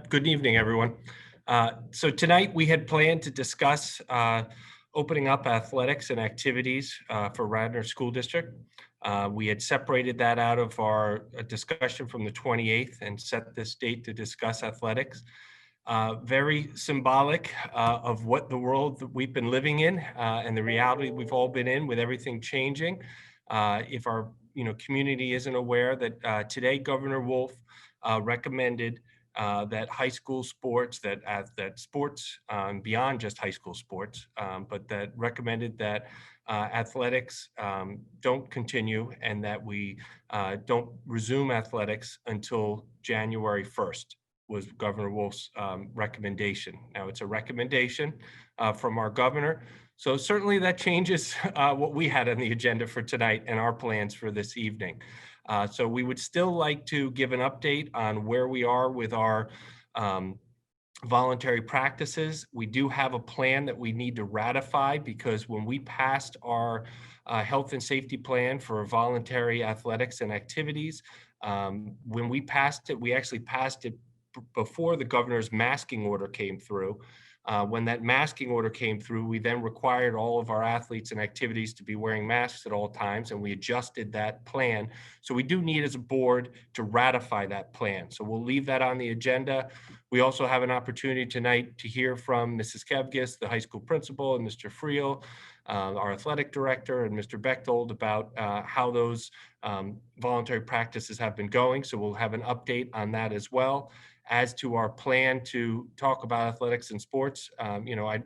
Good evening, everyone. So tonight we had planned to discuss opening up athletics and activities for Radnor School District. We had separated that out of our discussion from the 28th and set this date to discuss athletics. Very symbolic of what the world that we've been living in and the reality we've all been in with everything changing. If our community isn't aware that today Governor Wolf recommended that high school sports, that sports beyond just high school sports, but that recommended that athletics don't continue and that we don't resume athletics until January 1st was Governor Wolf's recommendation. Now it's a recommendation from our governor. So certainly that changes what we had on the agenda for tonight and our plans for this evening. So we would still like to give an update on where we are with our voluntary practices. We do have a plan that we need to ratify because when we passed our health and safety plan for voluntary athletics and activities, when we passed it, we actually passed it before the governor's masking order came through. When that masking order came through, we then required all of our athletes and activities to be wearing masks at all times, and we adjusted that plan. So we do need as a board to ratify that plan. So we'll leave that on the agenda. We also have an opportunity tonight to hear from Mrs. Kevgis, the high school principal, and Mr. Friel, our athletic director, and Mr. Bechtold about how those voluntary practices have been going. So we'll have an update on that as well. As to our plan to talk about athletics and sports,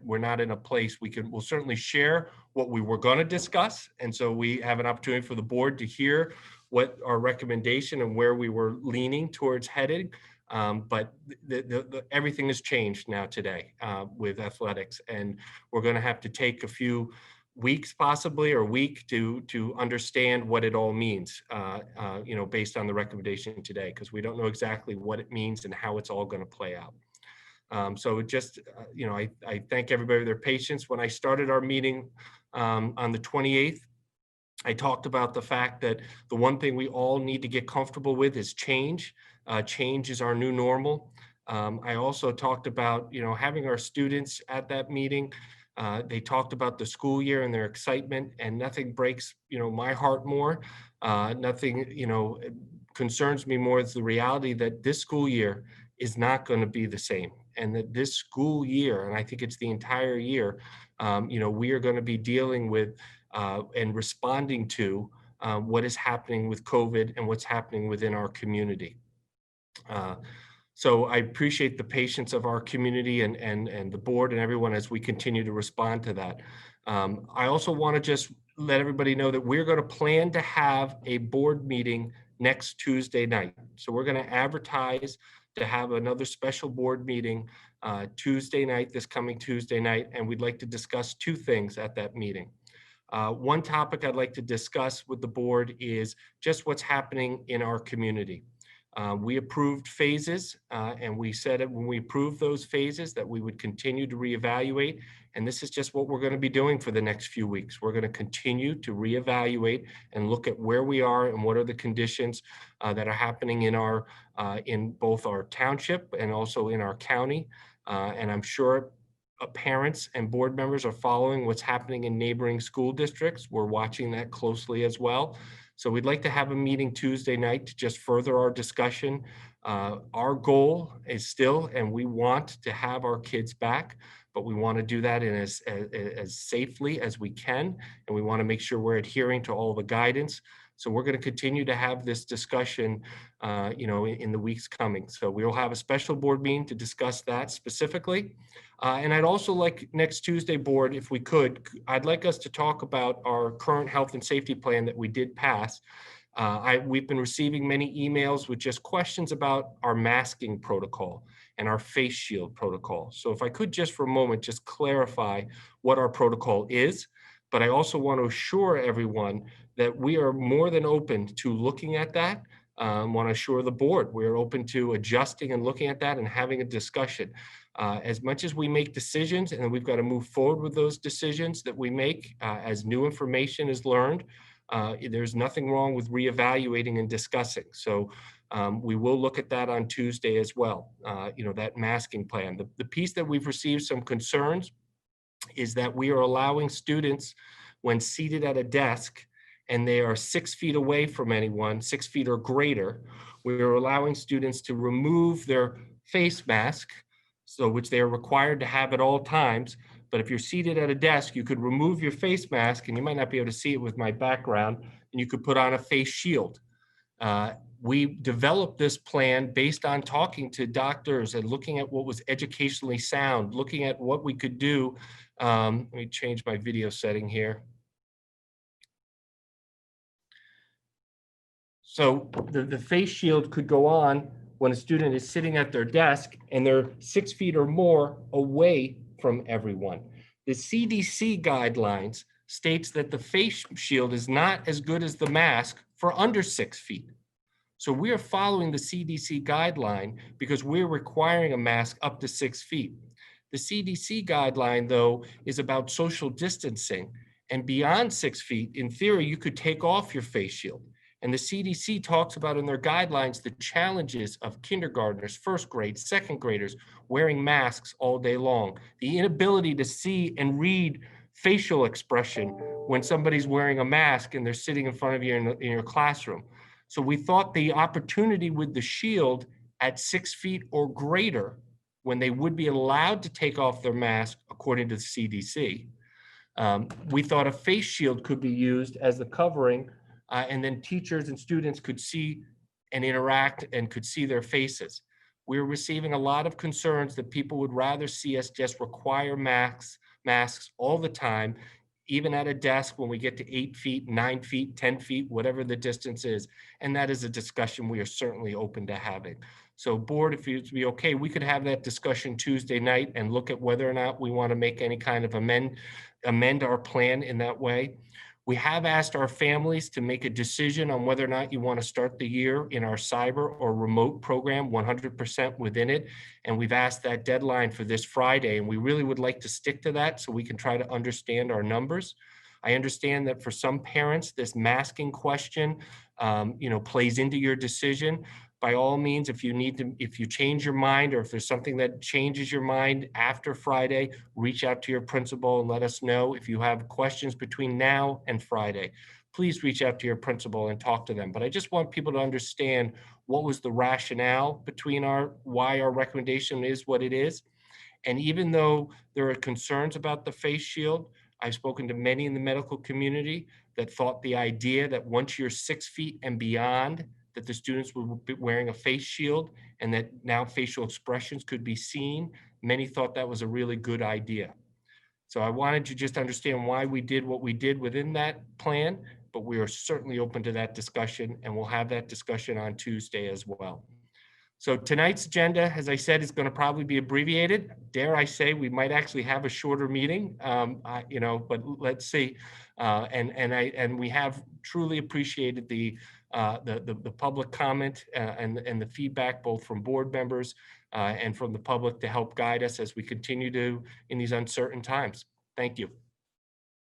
we're not in a place we'll certainly share what we were going to discuss. And so we have an opportunity for the board to hear what our recommendation and where we were leaning towards heading. But everything has changed now today with athletics, and we're going to have to take a few weeks possibly or a week to understand what it all means, based on the recommendation today, because we don't know exactly what it means and how it's all going to play out. So just, I thank everybody for their patience. When I started our meeting on the 28th, I talked about the fact that the one thing we all need to get comfortable with is change. Change is our new normal. I also talked about, having our students at that meeting. They talked about the school year and their excitement, and nothing breaks, my heart more. Nothing, concerns me more is the reality that this school year is not going to be the same, and that this school year, and I think it's the entire year, we are going to be dealing with and responding to what is happening with COVID and what's happening within our community. So I appreciate the patience of our community and the board and everyone as we continue to respond to that. I also want to just let everybody know that we're going to plan to have a board meeting next Tuesday night. So we're going to advertise to have another special board meeting Tuesday night, this coming Tuesday night, and we'd like to discuss two things at that meeting. One topic I'd like to discuss with the board is just what's happening in our community. We approved phases, and we said that when we approved those phases that we would continue to reevaluate. And this is just what we're going to be doing for the next few weeks. We're going to continue to reevaluate and look at where we are and what are the conditions that are happening in both our township and also in our county. And I'm sure parents and board members are following what's happening in neighboring school districts. We're watching that closely as well. So we'd like to have a meeting Tuesday night to just further our discussion. Our goal is still, and we want to have our kids back, but we want to do that in as safely as we can. And we want to make sure we're adhering to all the guidance. So we're going to continue to have this discussion, in the weeks coming. So we'll have a special board meeting to discuss that specifically. And I'd also like next Tuesday board, if we could, I'd like us to talk about our current health and safety plan that we did pass. We've been receiving many emails with just questions about our masking protocol and our face shield protocol. So if I could just for a moment, just clarify what our protocol is, but I also want to assure everyone that we are more than open to looking at that. Want to assure the board we're open to adjusting and looking at that and having a discussion. As much as we make decisions, and we've got to move forward with those decisions that we make as new information is learned, there's nothing wrong with reevaluating and discussing. So we will look at that on Tuesday as well, that masking plan. The piece that we've received some concerns is that we are allowing students, when seated at a desk and they are 6 feet away from anyone, 6 feet or greater, we are allowing students to remove their face mask, so which they are required to have at all times. But if you're seated at a desk, you could remove your face mask, and you might not be able to see it with my background, and you could put on a face shield. Uh, we developed this plan based on talking to doctors and looking at what was educationally sound, looking at what we could do. Let me change my video setting here. So the face shield could go on when a student is sitting at their desk and they're 6 feet or more away from everyone. The CDC guidelines states that the face shield is not as good as the mask for under 6 feet. So we are following the CDC guideline because we're requiring a mask up to 6 feet. The CDC guideline, though, is about social distancing. And beyond 6 feet, in theory, you could take off your face shield. And the CDC talks about in their guidelines the challenges of kindergartners, first grade, second graders wearing masks all day long, the inability to see and read facial expression when somebody's wearing a mask and they're sitting in front of you in your classroom. So we thought the opportunity with the shield at 6 feet or greater, when they would be allowed to take off their mask according to the CDC, we thought a face shield could be used as the covering, and then teachers and students could see and interact and could see their faces. We're receiving a lot of concerns that people would rather see us just require masks all the time, even at a desk when we get to 8 feet, 9 feet, 10 feet, whatever the distance is. And that is a discussion we are certainly open to having. So board, if you'd be okay, we could have that discussion Tuesday night and look at whether or not we want to make any kind of amend our plan in that way. We have asked our families to make a decision on whether or not you want to start the year in our cyber or remote program 100% within it. And we've asked that deadline for this Friday, and we really would like to stick to that so we can try to understand our numbers. I understand that for some parents, this masking question, plays into your decision. By all means, if you change your mind, or if there's something that changes your mind after Friday, reach out to your principal and let us know. If you have questions between now and Friday, please reach out to your principal and talk to them. But I just want people to understand what was the rationale between why our recommendation is what it is. And even though there are concerns about the face shield, I've spoken to many in the medical community that thought the idea that once you're 6 feet and beyond, that the students would be wearing a face shield and that now facial expressions could be seen. Many thought that was a really good idea. So I wanted to just understand why we did what we did within that plan, but we are certainly open to that discussion, and we'll have that discussion on Tuesday as well. So tonight's agenda, as I said, is going to probably be abbreviated. Dare I say, we might actually have a shorter meeting, but let's see. And we have truly appreciated the public comment and the feedback, both from board members and from the public, to help guide us as we continue to in these uncertain times. Thank you.